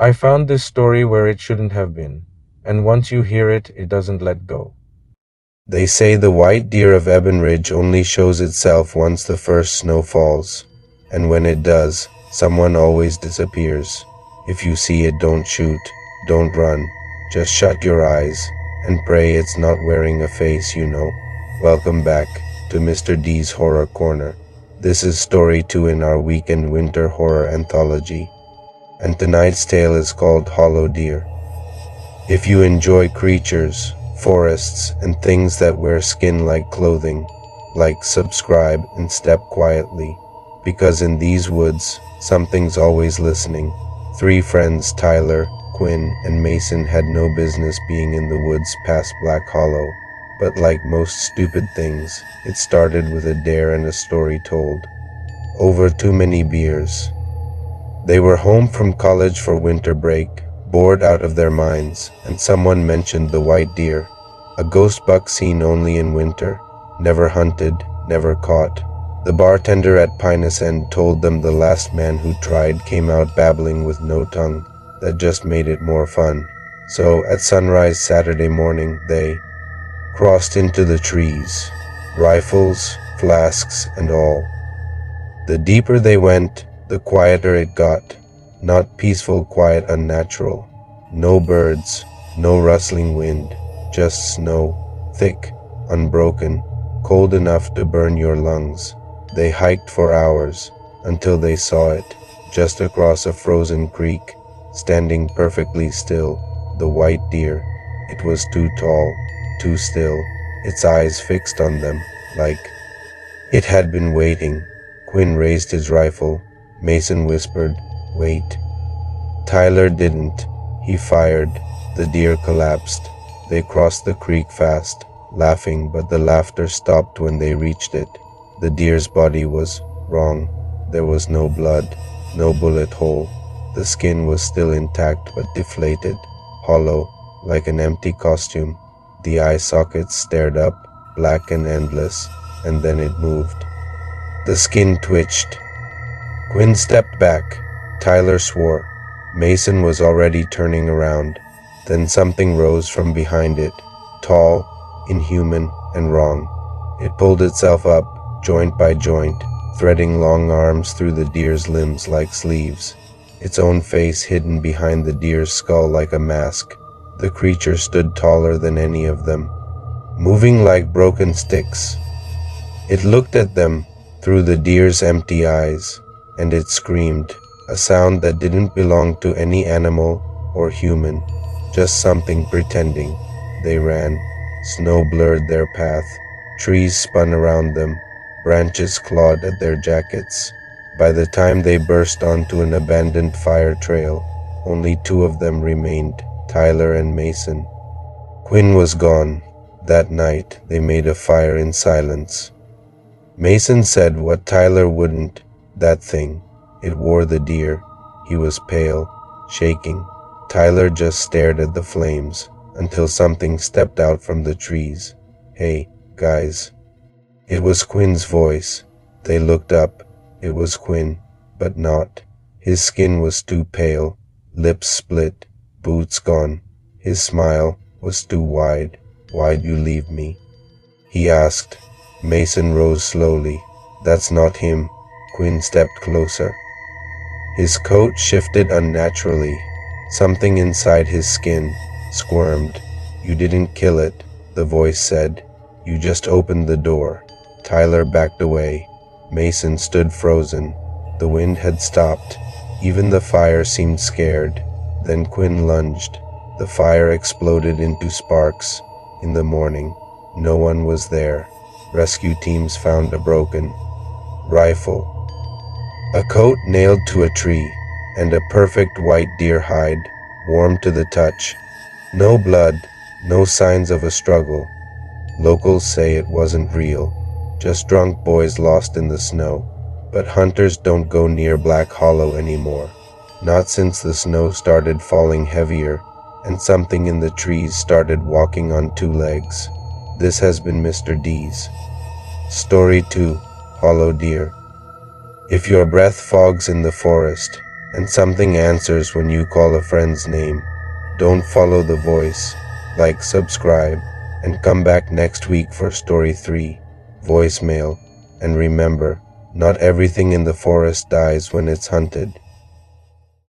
I found this story where it shouldn't have been, and once you hear it, it doesn't let go. They say the white deer of Ebonridge only shows itself once the first snow falls, and when it does, someone always disappears. If you see it, don't shoot, don't run, just shut your eyes and pray it's not wearing a face, you know. Welcome back to Mr. D's Horror Corner. This is story 2 in our weekend winter horror anthology, and tonight's tale is called Hollow Deer. If you enjoy creatures, forests, and things that wear skin like clothing, like, subscribe, and step quietly, because in these woods, something's always listening. 3 friends, Tyler, Quinn, and Mason, had no business being in the woods past Black Hollow, but like most stupid things, it started with a dare and a story told. Over too many beers. They were home from college for winter break, bored out of their minds, and someone mentioned the white deer, a ghost buck seen only in winter, never hunted, never caught. The bartender at Pinus End told them the last man who tried came out babbling with no tongue. That just made it more fun. So at sunrise Saturday morning, they crossed into the trees, rifles, flasks, and all. The deeper they went, the quieter it got. Not peaceful quiet, unnatural. No birds, no rustling wind, just snow, thick, unbroken, cold enough to burn your lungs. They hiked for hours, until they saw it, just across a frozen creek, standing perfectly still, the white deer. It was too tall, too still, its eyes fixed on them, like it had been waiting. Quinn raised his rifle. Mason whispered, "Wait." Tyler didn't. He fired. The deer collapsed. They crossed the creek fast, laughing, but the laughter stopped when they reached it. The deer's body was wrong. There was no blood, no bullet hole. The skin was still intact but deflated, hollow, like an empty costume. The eye sockets stared up, black and endless, and then it moved. The skin twitched. Quinn stepped back. Tyler swore. Mason was already turning around. Then something rose from behind it, tall, inhuman, and wrong. It pulled itself up, joint by joint, threading long arms through the deer's limbs like sleeves, its own face hidden behind the deer's skull like a mask. The creature stood taller than any of them, moving like broken sticks. It looked at them through the deer's empty eyes, and it screamed, a sound that didn't belong to any animal or human, just something pretending. They ran. Snow blurred their path. Trees spun around them. Branches clawed at their jackets. By the time they burst onto an abandoned fire trail, only 2 of them remained, Tyler and Mason. Quinn was gone. That night, they made a fire in silence. Mason said what Tyler wouldn't, that thing. It wore the deer. He was pale, shaking. Tyler just stared at the flames until something stepped out from the trees. "Hey, guys." It was Quinn's voice. They looked up. It was Quinn, but not. His skin was too pale, lips split, boots gone. His smile was too wide. "Why'd you leave me?" he asked. Mason rose slowly. "That's not him." Quinn stepped closer. His coat shifted unnaturally. Something inside his skin squirmed. "You didn't kill it," the voice said. "You just opened the door." Tyler backed away. Mason stood frozen. The wind had stopped. Even the fire seemed scared. Then Quinn lunged. The fire exploded into sparks. In the morning, no one was there. Rescue teams found a broken rifle, a coat nailed to a tree, and a perfect white deer hide, warm to the touch. No blood, no signs of a struggle. Locals say it wasn't real, just drunk boys lost in the snow. But hunters don't go near Black Hollow anymore. Not since the snow started falling heavier and something in the trees started walking on 2 legs. This has been Mr. D's Story 2, Hollow Deer. If your breath fogs in the forest, and something answers when you call a friend's name. Don't follow the voice. Like, subscribe, and come back next week for Story 3, Voicemail. And remember, not everything in the forest dies when it's hunted.